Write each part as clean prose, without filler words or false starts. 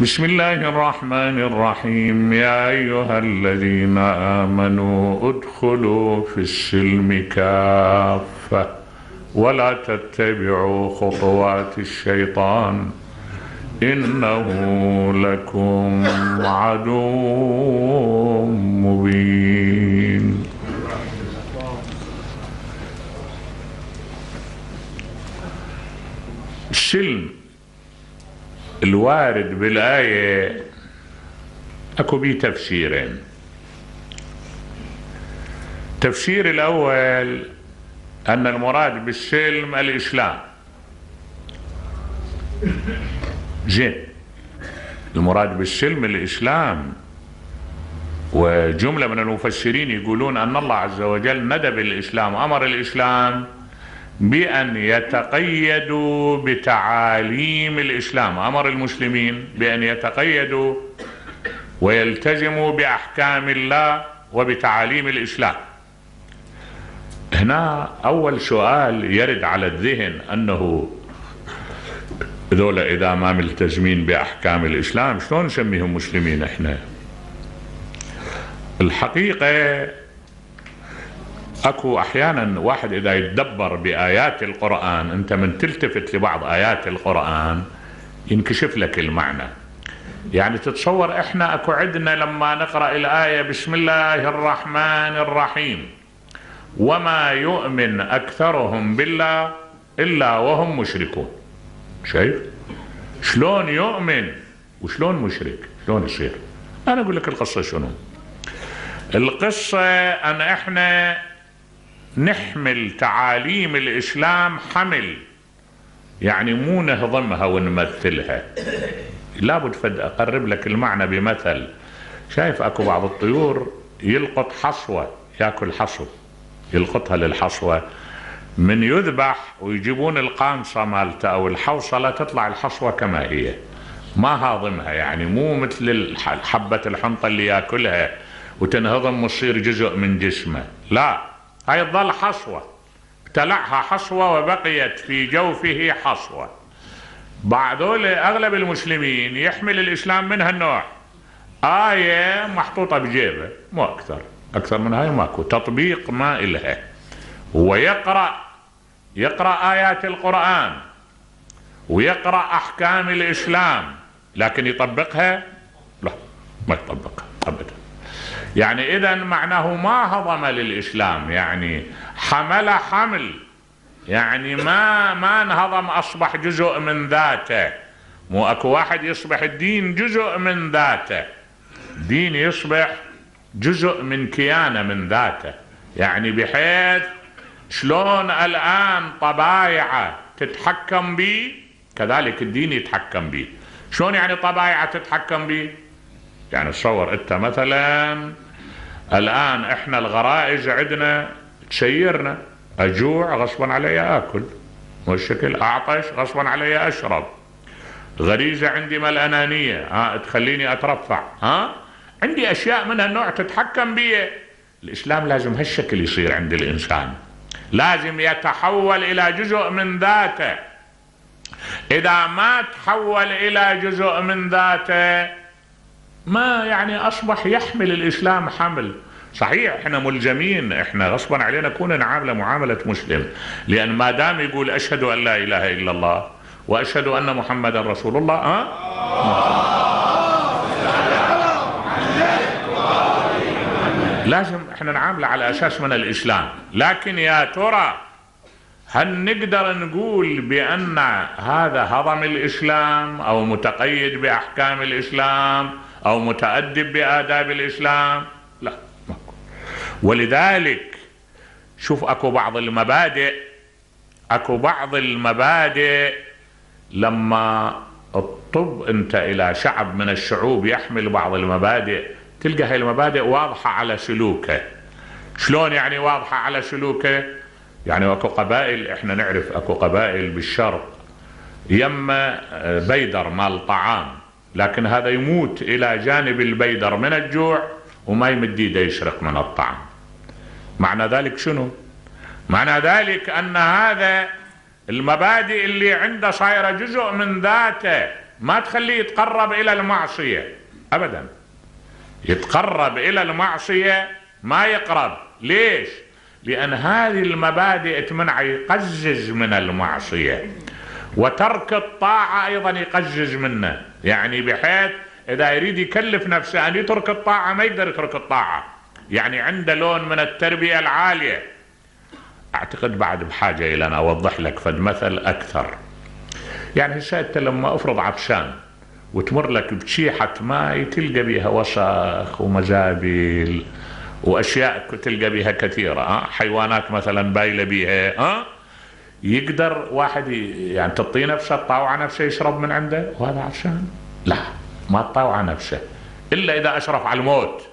بسم الله الرحمن الرحيم. يا أيها الذين آمنوا ادخلوا في السلم كافة ولا تتبعوا خطوات الشيطان إنه لكم عدو مبين. السلم الوارد بالآية أكو بيه تفسيرين. التفسير الأول أن المراد بالسلم الإسلام. زين، المراد بالسلم الإسلام، وجملة من المفسرين يقولون أن الله عز وجل ندب الإسلام، أمر الإسلام بأن يتقيدوا بتعاليم الإسلام، أمر المسلمين بأن يتقيدوا ويلتزموا بأحكام الله وبتعاليم الإسلام. هنا أول سؤال يرد على الذهن أنه ذولا إذا ما ملتزمين بأحكام الإسلام شلون نسميهم مسلمين إحنا؟ الحقيقة اكو احيانا واحد اذا يتدبر بايات القرآن، انت من تلتفت لبعض ايات القرآن ينكشف لك المعنى. يعني تتصور احنا اكو عندنا لما نقرأ الآية بسم الله الرحمن الرحيم وما يؤمن اكثرهم بالله الا وهم مشركون. شايف شلون يؤمن وشلون مشرك؟ شلون يصير؟ انا اقول لك القصة شنو. القصة ان احنا نحمل تعاليم الإسلام حمل، يعني مو نهضمها ونمثلها. لابد فد أقرب لك المعنى بمثل. شايف أكو بعض الطيور يلقط حصوة، يأكل حصو، يلقطها للحصوة، من يذبح ويجيبون القانصة مالته أو الحوصلة تطلع الحصوة كما هي، ما هاضمها، يعني مو مثل حبة الحنطة اللي يأكلها وتنهضم وتصير جزء من جسمه، لا، هاي تظل حصوة، ابتلعها حصوة وبقيت في جوفه حصوة. بعضول أغلب المسلمين يحمل الإسلام من هالنوع، آية محطوطة بجيبه، مو أكثر من هاي ماكو، تطبيق ما إلها. هو يقرأ آيات القرآن ويقرأ أحكام الإسلام، لكن يطبقها؟ لا، ما يطبقها أبدا. يعني إذا معناه ما هضم للإسلام، يعني حمل حمل، يعني ما انهضم، أصبح جزء من ذاته. مو أكو واحد يصبح الدين جزء من ذاته، دين يصبح جزء من كيانه من ذاته، يعني بحيث شلون الآن طبايعه تتحكم به كذلك الدين يتحكم به. شلون يعني طبايعه تتحكم به؟ يعني تصور انت مثلا الآن احنا الغرائز عندنا تسيرنا، اجوع غصبا علي اكل، والشكل اعطش غصبا علي اشرب، غريزة عندي ما الانانية تخليني اترفع، عندي اشياء من هالنوع تتحكم بي. الاسلام لازم هالشكل يصير عند الانسان، لازم يتحول الى جزء من ذاته. اذا ما تحول الى جزء من ذاته ما يعني أصبح يحمل الإسلام حمل. صحيح احنا ملزمين، احنا غصبا علينا كون نعامله معاملة مسلم، لأن ما دام يقول أشهد أن لا إله إلا الله وأشهد أن محمدا رسول الله لازم احنا نعامله على أساس من الإسلام. لكن يا ترى هل نقدر نقول بأن هذا هضم الإسلام أو متقيد بأحكام الإسلام أو متأدب بآداب الإسلام؟ لا، ماكو. ولذلك شوف أكو بعض المبادئ لما الطب أنت إلى شعب من الشعوب يحمل بعض المبادئ، تلقى هاي المبادئ واضحة على سلوكه. شلون يعني واضحة على سلوكه؟ يعني أكو قبائل، احنا نعرف أكو قبائل بالشرق يما بيدر مال طعام، لكن هذا يموت إلى جانب البيدر من الجوع وما يمد يده يسرق من الطعام. معنى ذلك شنو؟ معنى ذلك أن هذا المبادئ اللي عنده صايرة جزء من ذاته، ما تخليه يتقرب إلى المعصية أبدا. يتقرب إلى المعصية ما يقرب. ليش؟ لأن هذه المبادئ تمنع، يقزز من المعصية. وترك الطاعة أيضا يقزز منه، يعني بحيث إذا يريد يكلف نفسه أن يترك الطاعة ما يقدر يترك الطاعة. يعني عنده لون من التربية العالية. أعتقد بعد بحاجة إلى أن أوضح لك فد مثل أكثر. يعني هسه أنت لما أفرض عطشان وتمر لك بشيحة ماء تلقى بها وسخ ومزابل وأشياء تلقى بها كثيرة، حيوانات مثلا بايلة بها، يقدر واحد يعني تطي نفسه تطاوع نفسه يشرب من عنده وهذا عطشان؟ لا، ما تطاوع نفسه إلا إذا أشرف على الموت،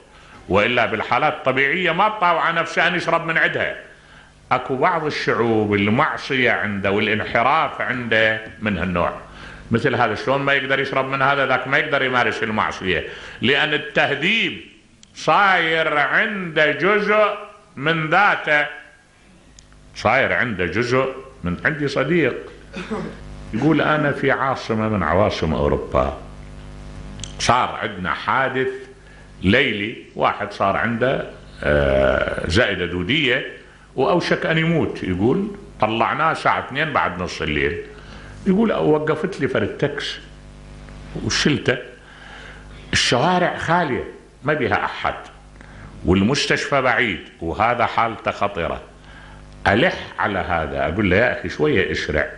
وإلا بالحالات الطبيعية ما تطاوع نفسه أن يشرب من عندها. أكو بعض الشعوب المعصية عنده والانحراف عنده من هالنوع، مثل هذا شلون ما يقدر يشرب من هذا، ذاك ما يقدر يمارس المعصية، لأن التهذيب صاير عنده جزء من ذاته، صاير عنده جزء من. عندي صديق يقول أنا في عاصمة من عواصم أوروبا صار عندنا حادث ليلي، واحد صار عنده زائدة دودية وأوشك أن يموت. يقول طلعناه الساعة 2 بعد نص الليل. يقول وقفت لي فرد تاكس وشلته، الشوارع خالية ما بها أحد والمستشفى بعيد وهذا حالته خطرة. ألح على هذا أقول له يا أخي شوية اسرع،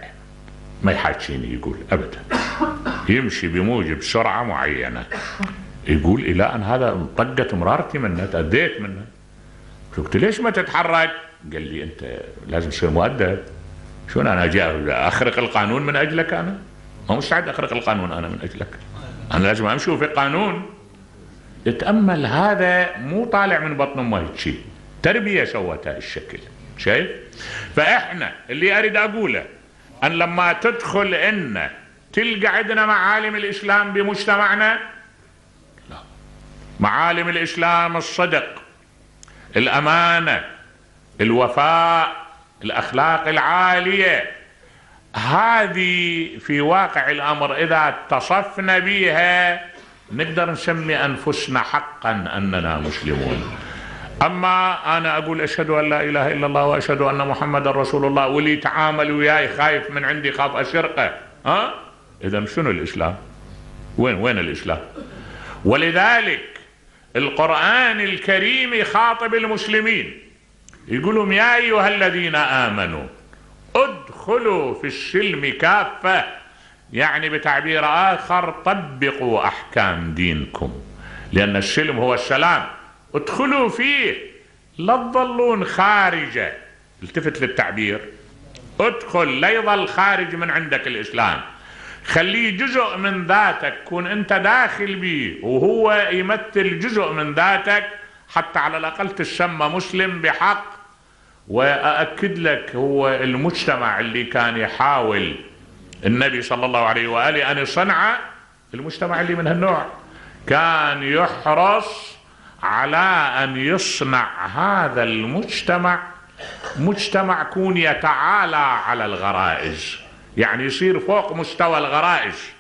ما يحاكيني يقول أبدا، يمشي بموجب سرعة معينة. يقول إلى أن هذا طقت مرارتي منه، تأذيت منه. قلت ليش ما تتحرك؟ قال لي أنت لازم تصير مؤدب. شلون أنا جاي أخرق القانون من أجلك؟ أنا ما مستعد أخرق القانون أنا من أجلك، أنا لازم أمشي في قانون. اتأمل، هذا مو طالع من بطن أمه هيك، تربية سوتها الشكل. شايف؟ فإحنا اللي أريد أقوله أن لما تدخل إن تلقى عندنا معالم الإسلام بمجتمعنا، لا، معالم الإسلام الصدق، الأمانة، الوفاء، الأخلاق العالية، هذه في واقع الأمر إذا اتصفنا بها نقدر نسمي أنفسنا حقا أننا مسلمون. أما أنا أقول أشهد أن لا إله إلا الله وأشهد أن محمد رسول الله، واللي يتعامل وياي خايف من عندي خاف أسرقه، إذا شنو الإسلام؟ وين الإسلام؟ ولذلك القرآن الكريم يخاطب المسلمين يقول لهم يا أيها الذين آمنوا ادخلوا في السلم كافة، يعني بتعبير آخر طبقوا أحكام دينكم، لأن السلم هو السلام، ادخلوا فيه لا تظلون خارجه. التفت للتعبير، ادخل لا يظل خارج من عندك الإسلام، خليه جزء من ذاتك، كون أنت داخل به وهو يمثل جزء من ذاتك حتى على الأقل تسمى مسلم بحق. وأأكد لك هو المجتمع اللي كان يحاول النبي صلى الله عليه وآله أن يصنع، المجتمع اللي من هالنوع كان يحرص على أن يصنع هذا المجتمع مجتمع كون يتعالى على الغرائز، يعني يصير فوق مستوى الغرائز.